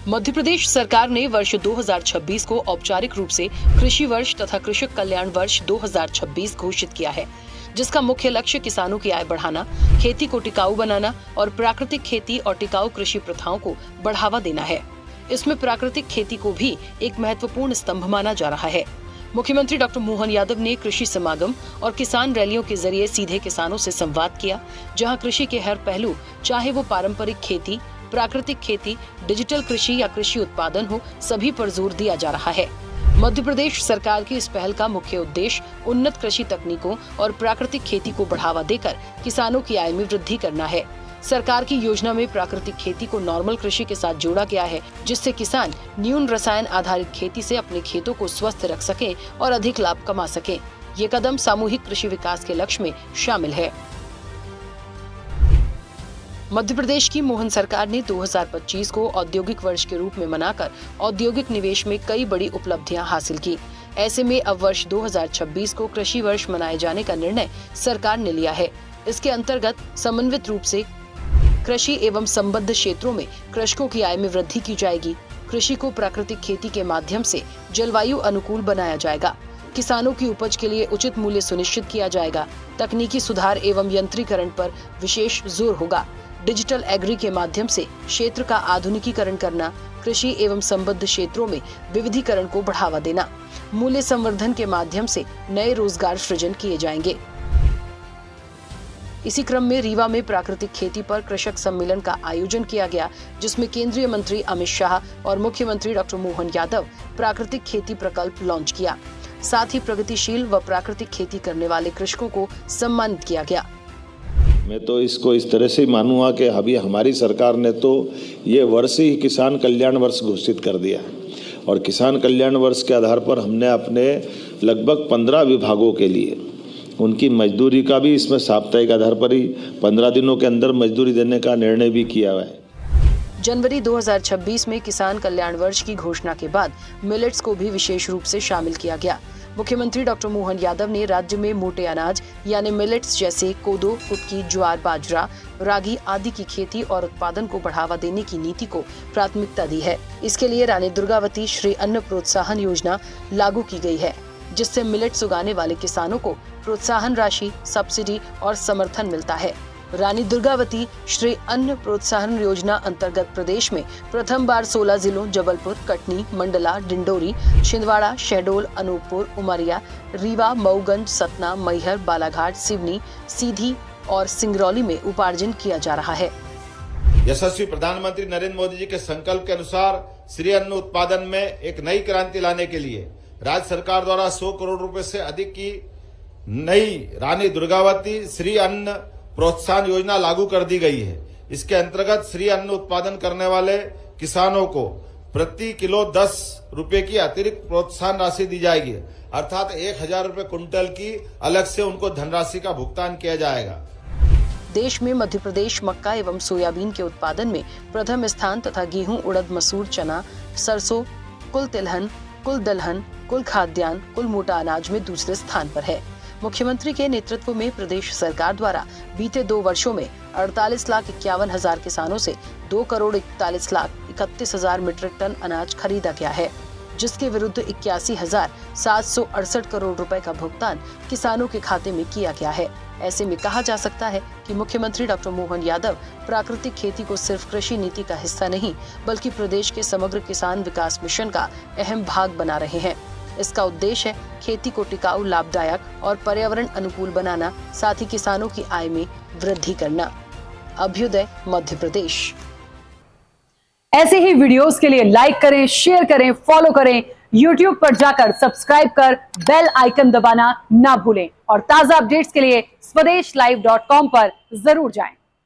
मध्य प्रदेश सरकार ने वर्ष 2026 को औपचारिक रूप से कृषि वर्ष तथा कृषक कल्याण वर्ष 2026 घोषित किया है, जिसका मुख्य लक्ष्य किसानों की आय बढ़ाना, खेती को टिकाऊ बनाना और प्राकृतिक खेती और टिकाऊ कृषि प्रथाओं को बढ़ावा देना है। इसमें प्राकृतिक खेती को भी एक महत्वपूर्ण स्तंभ माना जा रहा है। मुख्यमंत्री डॉक्टर मोहन यादव ने कृषि समागम और किसान रैलियों के जरिए सीधे किसानों से संवाद किया, जहां कृषि के हर पहलू, चाहे वो पारंपरिक खेती, प्राकृतिक खेती, डिजिटल कृषि या कृषि उत्पादन हो, सभी पर जोर दिया जा रहा है। मध्य प्रदेश सरकार की इस पहल का मुख्य उद्देश्य उन्नत कृषि तकनीकों और प्राकृतिक खेती को बढ़ावा देकर किसानों की आय में वृद्धि करना है। सरकार की योजना में प्राकृतिक खेती को नॉर्मल कृषि के साथ जोड़ा गया है, जिससे किसान न्यून रसायन आधारित खेती से अपने खेतों को स्वस्थ रख सके और अधिक लाभ कमा सके। ये कदम सामूहिक कृषि विकास के लक्ष्य में शामिल है। मध्य प्रदेश की मोहन सरकार ने 2025 को औद्योगिक वर्ष के रूप में मनाकर औद्योगिक निवेश में कई बड़ी उपलब्धियां हासिल की। ऐसे में अब वर्ष 2026 को कृषि वर्ष मनाए जाने का निर्णय सरकार ने लिया है। इसके अंतर्गत समन्वित रूप से कृषि एवं संबद्ध क्षेत्रों में कृषकों की आय में वृद्धि की जाएगी। कृषि को प्राकृतिक खेती के माध्यम से जलवायु अनुकूल बनाया जाएगा। किसानों की उपज के लिए उचित मूल्य सुनिश्चित किया जाएगा। तकनीकी सुधार एवं यंत्रीकरण पर विशेष जोर होगा। डिजिटल एग्री के माध्यम से क्षेत्र का आधुनिकीकरण करना, कृषि एवं संबद्ध क्षेत्रों में विविधीकरण को बढ़ावा देना, मूल्य संवर्धन के माध्यम से नए रोजगार सृजन किए जाएंगे। इसी क्रम में रीवा में प्राकृतिक खेती पर कृषक सम्मेलन का आयोजन किया गया, जिसमें केंद्रीय मंत्री अमित शाह और मुख्यमंत्री डॉक्टर मोहन यादव प्राकृतिक खेती प्रकल्प लॉन्च किया। साथ ही प्रगतिशील व प्राकृतिक खेती करने वाले कृषकों को सम्मानित किया गया। मैं तो इसको इस तरह से मानूंगा कि अभी हमारी सरकार ने तो ये वर्ष ही किसान कल्याण वर्ष घोषित कर दिया है और किसान कल्याण वर्ष के आधार पर हमने अपने लगभग 15 विभागों के लिए उनकी मजदूरी का भी इसमें साप्ताहिक आधार पर ही 15 दिनों के अंदर मजदूरी देने का निर्णय भी किया हुआ है। जनवरी 2026 में किसान कल्याण वर्ष की घोषणा के बाद मिलेट्स को भी विशेष रूप से शामिल किया गया। मुख्यमंत्री डॉक्टर मोहन यादव ने राज्य में मोटे अनाज यानी मिलेट्स जैसे कोदो, कुटकी, ज्वार, बाजरा, रागी आदि की खेती और उत्पादन को बढ़ावा देने की नीति को प्राथमिकता दी है। इसके लिए रानी दुर्गावती श्री अन्न प्रोत्साहन योजना लागू की गई है, जिससे मिलेट्स उगाने वाले किसानों को प्रोत्साहन राशि, सब्सिडी और समर्थन मिलता है। रानी दुर्गावती श्री अन्न प्रोत्साहन योजना अंतर्गत प्रदेश में प्रथम बार 16 जिलों जबलपुर, कटनी, मंडला, डिंडोरी, छिंदवाड़ा, शहडोल, अनूपपुर, उमरिया, रीवा, मऊगंज, सतना, मैहर, बालाघाट, सिवनी, सीधी और सिंगरौली में उपार्जन किया जा रहा है। यशस्वी प्रधानमंत्री नरेंद्र मोदी जी के संकल्प के अनुसार श्री अन्न उत्पादन में एक नई क्रांति लाने के लिए राज्य सरकार द्वारा 100 करोड़ रुपए से अधिक की नई रानी दुर्गावती श्री अन्न प्रोत्साहन योजना लागू कर दी गई है। इसके अंतर्गत श्री अन्न उत्पादन करने वाले किसानों को प्रति किलो 10 रुपए की अतिरिक्त प्रोत्साहन राशि दी जाएगी, अर्थात 1000 रुपए कुंटल की अलग से उनको धनराशि का भुगतान किया जाएगा। देश में मध्य प्रदेश मक्का एवं सोयाबीन के उत्पादन में प्रथम स्थान तथा गेहूं, उड़द, मसूर, चना, सरसों, कुल तिलहन, कुल दलहन, कुल खाद्यान्न, कुल मोटा अनाज में दूसरे स्थान पर है। मुख्यमंत्री के नेतृत्व में प्रदेश सरकार द्वारा बीते 2 वर्षों में 48,51,000 किसानों से 2,41,31,000 मीट्रिक टन अनाज खरीदा गया है, जिसके विरुद्ध 81,768 करोड़ रुपए का भुगतान किसानों के खाते में किया गया है। ऐसे में कहा जा सकता है कि मुख्यमंत्री डॉक्टर मोहन यादव प्राकृतिक खेती को सिर्फ कृषि नीति का हिस्सा नहीं, बल्कि प्रदेश के समग्र किसान विकास मिशन का अहम भाग बना रहे हैं। इसका उद्देश्य है खेती को टिकाऊ, लाभदायक और पर्यावरण अनुकूल बनाना, साथ ही किसानों की आय में वृद्धि करना। अभ्युदय मध्य प्रदेश। ऐसे ही वीडियोस के लिए लाइक करें, शेयर करें, फॉलो करें। YouTube पर जाकर सब्सक्राइब कर बेल आइकन दबाना ना भूलें और ताजा अपडेट्स के लिए SwadeshLive.com पर जरूर जाएं।